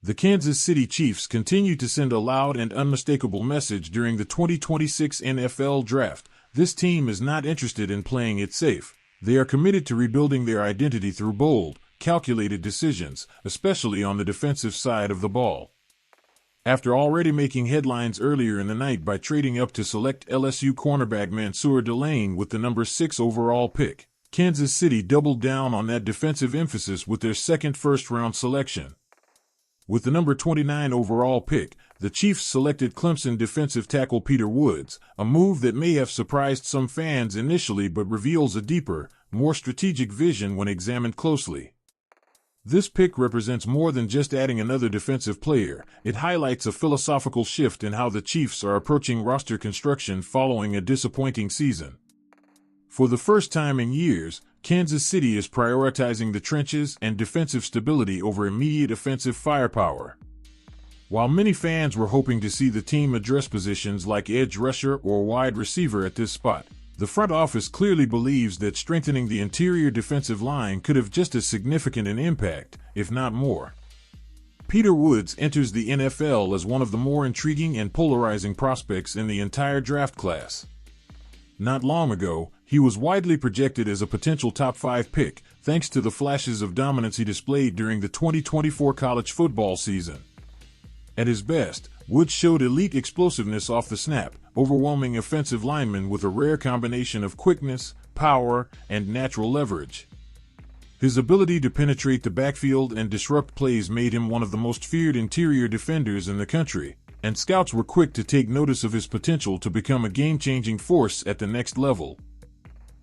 The Kansas City Chiefs continue to send a loud and unmistakable message during the 2026 NFL Draft. This team is not interested in playing it safe. They are committed to rebuilding their identity through bold, calculated decisions, especially on the defensive side of the ball. After already making headlines earlier in the night by trading up to select LSU cornerback Mansour Delane with the number 6 overall pick, Kansas City doubled down on that defensive emphasis with their second first-round selection. With the number 29 overall pick, the Chiefs selected Clemson defensive tackle Peter Woods, a move that may have surprised some fans initially but reveals a deeper, more strategic vision when examined closely. This pick represents more than just adding another defensive player. It highlights a philosophical shift in how the Chiefs are approaching roster construction following a disappointing season. For the first time in years, Kansas City is prioritizing the trenches and defensive stability over immediate offensive firepower. While many fans were hoping to see the team address positions like edge rusher or wide receiver at this spot, the front office clearly believes that strengthening the interior defensive line could have just as significant an impact, if not more. Peter Woods enters the NFL as one of the more intriguing and polarizing prospects in the entire draft class. Not long ago, he was widely projected as a potential top 5 pick, thanks to the flashes of dominance he displayed during the 2024 college football season. At his best, Woods showed elite explosiveness off the snap, overwhelming offensive linemen with a rare combination of quickness, power, and natural leverage. His ability to penetrate the backfield and disrupt plays made him one of the most feared interior defenders in the country, and scouts were quick to take notice of his potential to become a game-changing force at the next level.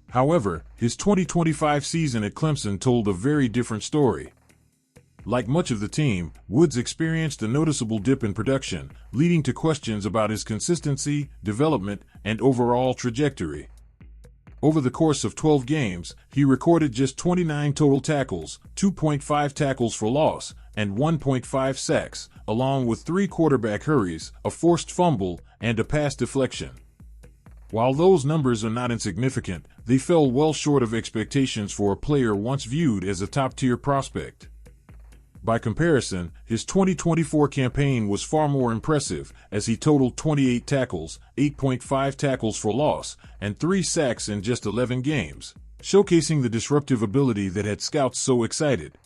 However, his 2025 season at Clemson told a very different story. Like much of the team, Woods experienced a noticeable dip in production, leading to questions about his consistency, development, and overall trajectory. Over the course of 12 games, he recorded just 29 total tackles, 2.5 tackles for loss, and 1.5 sacks, along with 3 quarterback hurries, a forced fumble, and a pass deflection. While those numbers are not insignificant, they fell well short of expectations for a player once viewed as a top-tier prospect. By comparison, his 2024 campaign was far more impressive, as he totaled 28 tackles, 8.5 tackles for loss, and 3 sacks in just 11 games, showcasing the disruptive ability that had scouts so excited.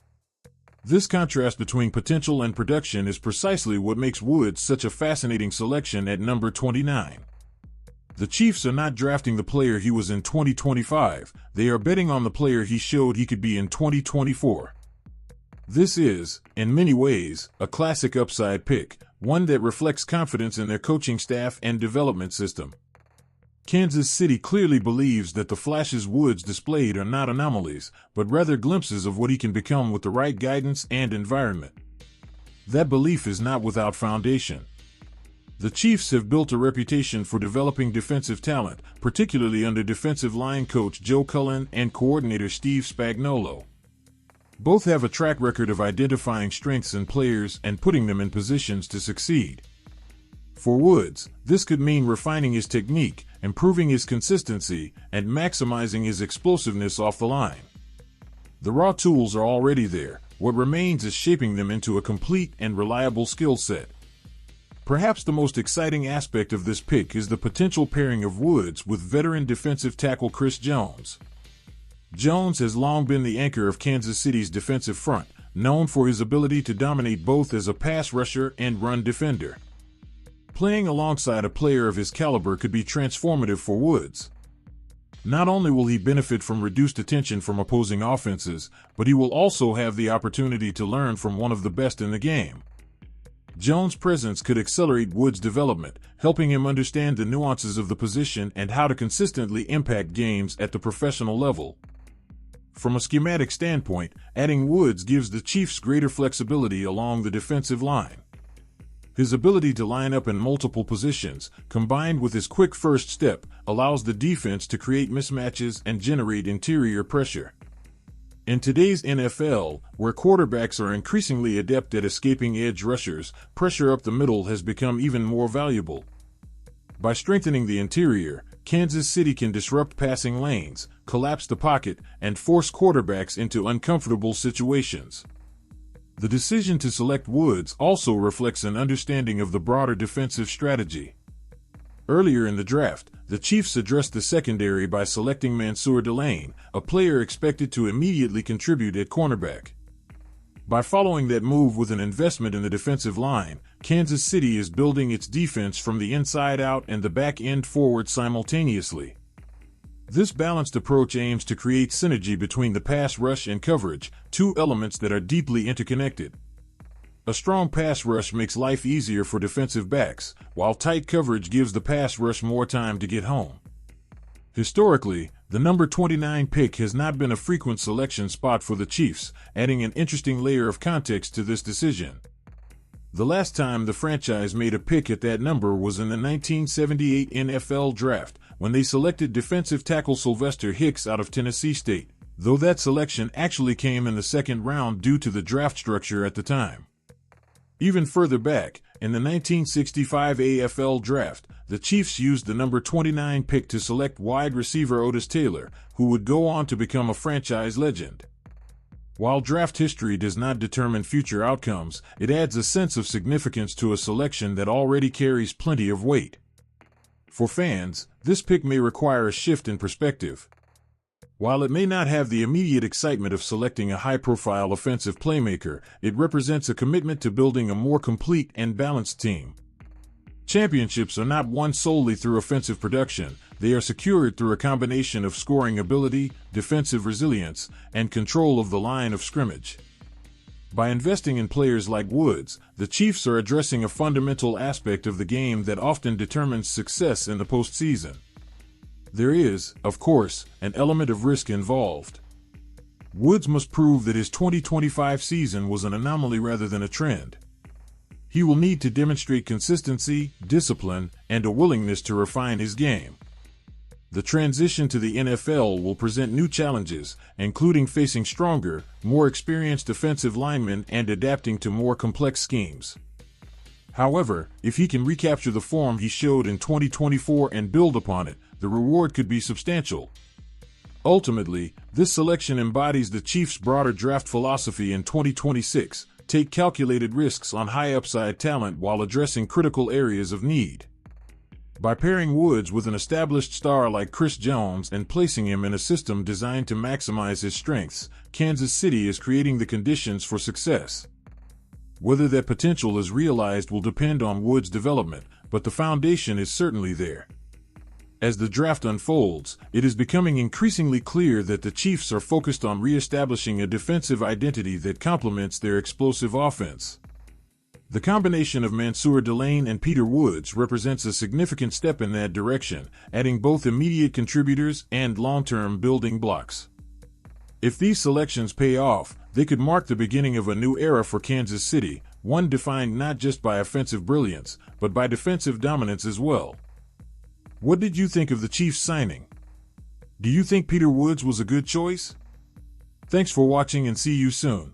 This contrast between potential and production is precisely what makes Woods such a fascinating selection at number 29. The Chiefs are not drafting the player he was in 2025, they are betting on the player he showed he could be in 2024. This is, in many ways, a classic upside pick, one that reflects confidence in their coaching staff and development system. Kansas City clearly believes that the flashes Woods displayed are not anomalies, but rather glimpses of what he can become with the right guidance and environment. That belief is not without foundation. The Chiefs have built a reputation for developing defensive talent, particularly under defensive line coach Joe Cullen and coordinator Steve Spagnuolo. Both have a track record of identifying strengths in players and putting them in positions to succeed. For Woods, this could mean refining his technique, improving his consistency, and maximizing his explosiveness off the line. The raw tools are already there. What remains is shaping them into a complete and reliable skill set. Perhaps the most exciting aspect of this pick is the potential pairing of Woods with veteran defensive tackle Chris Jones. Jones has long been the anchor of Kansas City's defensive front, known for his ability to dominate both as a pass rusher and run defender. Playing alongside a player of his caliber could be transformative for Woods. Not only will he benefit from reduced attention from opposing offenses, but he will also have the opportunity to learn from one of the best in the game. Jones' presence could accelerate Woods' development, helping him understand the nuances of the position and how to consistently impact games at the professional level. From a schematic standpoint, adding Woods gives the Chiefs greater flexibility along the defensive line. His ability to line up in multiple positions, combined with his quick first step, allows the defense to create mismatches and generate interior pressure. In today's NFL, where quarterbacks are increasingly adept at escaping edge rushers, pressure up the middle has become even more valuable. By strengthening the interior, Kansas City can disrupt passing lanes, collapse the pocket, and force quarterbacks into uncomfortable situations. The decision to select Woods also reflects an understanding of the broader defensive strategy. Earlier in the draft, the Chiefs addressed the secondary by selecting Mansour Delane, a player expected to immediately contribute at cornerback. By following that move with an investment in the defensive line, Kansas City is building its defense from the inside out and the back end forward simultaneously. This balanced approach aims to create synergy between the pass rush and coverage, two elements that are deeply interconnected. A strong pass rush makes life easier for defensive backs, while tight coverage gives the pass rush more time to get home. Historically, the number 29 pick has not been a frequent selection spot for the Chiefs, adding an interesting layer of context to this decision. The last time the franchise made a pick at that number was in the 1978 NFL Draft, when they selected defensive tackle Sylvester Hicks out of Tennessee State, though that selection actually came in the second round due to the draft structure at the time. Even further back, in the 1965 AFL Draft, the Chiefs used the number 29 pick to select wide receiver Otis Taylor, who would go on to become a franchise legend. While draft history does not determine future outcomes, it adds a sense of significance to a selection that already carries plenty of weight. For fans, this pick may require a shift in perspective. While it may not have the immediate excitement of selecting a high-profile offensive playmaker, it represents a commitment to building a more complete and balanced team. Championships are not won solely through offensive production, they are secured through a combination of scoring ability, defensive resilience, and control of the line of scrimmage. By investing in players like Woods, the Chiefs are addressing a fundamental aspect of the game that often determines success in the postseason. There is, of course, an element of risk involved. Woods must prove that his 2025 season was an anomaly rather than a trend. He will need to demonstrate consistency, discipline, and a willingness to refine his game. The transition to the NFL will present new challenges, including facing stronger, more experienced defensive linemen and adapting to more complex schemes. However, if he can recapture the form he showed in 2024 and build upon it, the reward could be substantial. Ultimately, this selection embodies the Chiefs' broader draft philosophy in 2026, take calculated risks on high-upside talent while addressing critical areas of need. By pairing Woods with an established star like Chris Jones and placing him in a system designed to maximize his strengths, Kansas City is creating the conditions for success. Whether that potential is realized will depend on Woods' development, but the foundation is certainly there. As the draft unfolds, it is becoming increasingly clear that the Chiefs are focused on reestablishing a defensive identity that complements their explosive offense. The combination of Mansour Delane and Peter Woods represents a significant step in that direction, adding both immediate contributors and long-term building blocks. If these selections pay off, they could mark the beginning of a new era for Kansas City, one defined not just by offensive brilliance, but by defensive dominance as well. What did you think of the Chiefs signing? Do you think Peter Woods was a good choice? Thanks for watching and see you soon.